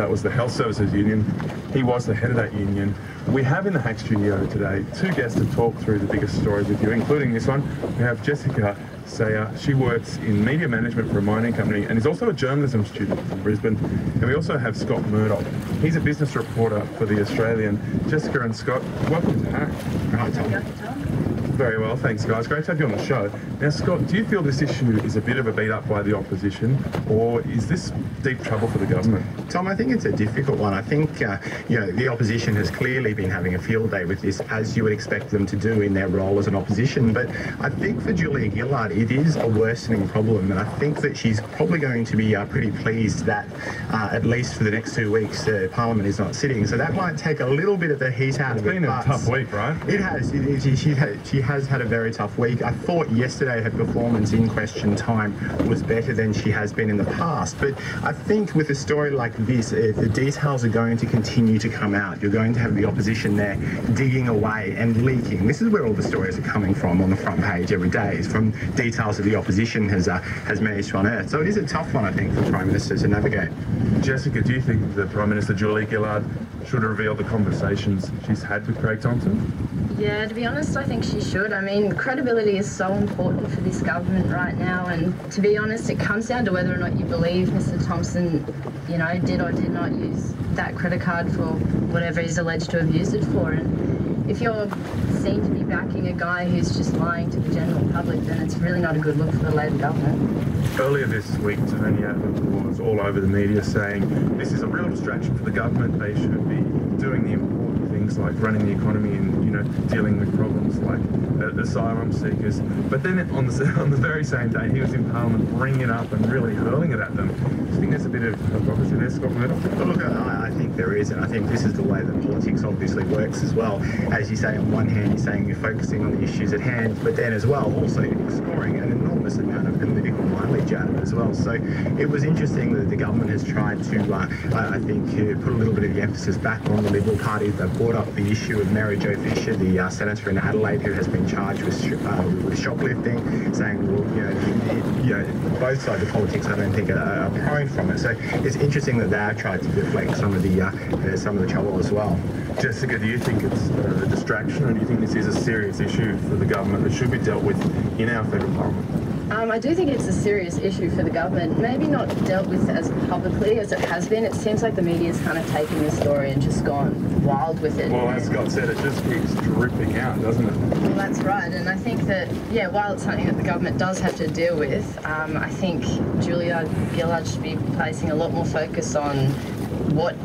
That was the Health Services Union. He was the head of that union. We have in the Hack Studio today two guests to talk through the biggest stories with you, including this one. We have Jessica Sayer. She works in media management for a mining company and is also a journalism student from Brisbane. And we also have Scott Murdoch. He's a business reporter for The Australian. Jessica and Scott, welcome to Hack. Hi, Tom. Very well, thanks guys. Great to have you on the show. Now Scott, do you feel this issue is a bit of a beat up by the opposition, or is this deep trouble for the government? Tom, I think it's a difficult one. I think the opposition has clearly been having a field day with this, as you would expect them to do in their role as an opposition. But I think for Julia Gillard, it is a worsening problem, and I think that she's probably going to be pretty pleased that at least for the next 2 weeks, Parliament is not sitting. So that might take a little bit of the heat out of it. It's been a tough week, right? It has. She has had a very tough week. I thought yesterday her performance in question time was better than she has been in the past. But I think with a story like this, the details are going to continue to come out. You're going to have the opposition there digging away and leaking. This is where all the stories are coming from on the front page every day. It's from details that the opposition has managed to unearth. So it is a tough one, I think, for the Prime Minister to navigate. Jessica, do you think the Prime Minister, Julia Gillard, should reveal the conversations she's had with Craig Thompson? Yeah, to be honest, I think she should. I mean, credibility is so important for this government right now, and to be honest, it comes down to whether or not you believe Mr. Thompson, did or did not use that credit card for whatever he's alleged to have used it for. And if you're seen to be backing a guy who's just lying to the general public, then it's really not a good look for the Labor government. Earlier this week, Tony Abbott was all over the media saying this is a real distraction for the government. They should be doing the important things like running the economy and dealing with problems like asylum seekers. But then on the very same day, he was in Parliament bringing it up and really hurling it at them. Do you think there's a bit of hypocrisy there, Scott Murdoch? Well, look, I think there is, and I think this is the way that politics obviously works as well. As you say, on one hand, you're saying you're focusing on the issues at hand, but then as well, also scoring an enormous amount of political mileage out of it as well. So it was interesting that the government has tried to, I think, put a little bit of the emphasis back on the Liberal Party. They brought up the issue of Mary Jo Fisher, the senator in Adelaide, who has been charged with shoplifting, saying, well, both sides of politics, I don't think, are prone from it. So it's interesting that they've tried to deflect some of the trouble as well. Jessica, do you think it's a distraction, or do you think this is a serious issue for the government that should be dealt with in our federal parliament? I do think it's a serious issue for the government, maybe not dealt with as publicly as it has been. It seems like the media's kind of taken the story and just gone wild with it. Well, as Scott said, it just keeps dripping out, doesn't it? Well, that's right, and I think that, while it's something that the government does have to deal with, I think Julia Gillard should be placing a lot more focus on what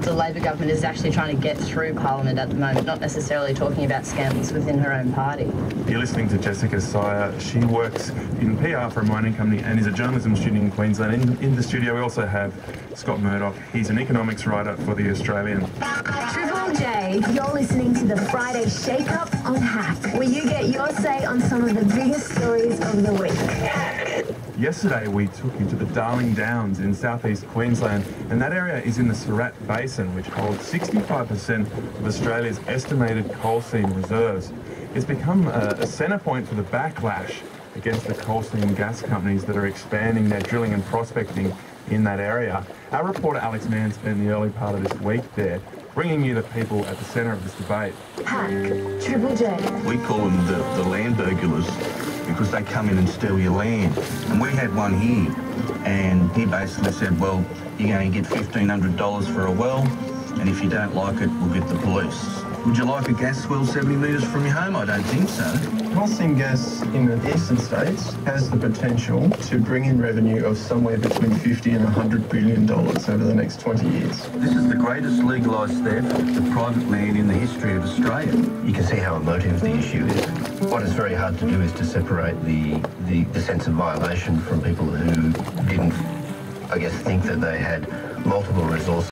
the Labor government is actually trying to get through Parliament at the moment, not necessarily talking about scandals within her own party. You're listening to Jessica Sire. She works in PR for a mining company and is a journalism student in Queensland. In the studio, we also have Scott Murdoch. He's an economics writer for The Australian. Triple J, you're listening to the Friday Shake Up on Hack, where you get your say on some of the biggest stories of the week. Yesterday, we took you to the Darling Downs in southeast Queensland, and that area is in the Surat Basin, which holds 65% of Australia's estimated coal seam reserves. It's become a centre point for the backlash against the coal seam gas companies that are expanding their drilling and prospecting in that area. Our reporter Alex Mann spent the early part of this week there, bringing you the people at the centre of this debate. Hack, Triple J. We call them the land burglars because they come in and steal your land. And we had one here, and he basically said, well, you're going to get $1,500 for a well, and if you don't like it, we'll get the police. Would you like a gas well 70 metres from your home? I don't think so. Coal seam gas in the eastern states has the potential to bring in revenue of somewhere between $50 and $100 billion over the next 20 years. This is the greatest legalised theft of private land in the history of Australia. You can see how emotive the issue is. What is very hard to do is to separate the sense of violation from people who didn't, I guess, think that they had multiple resources.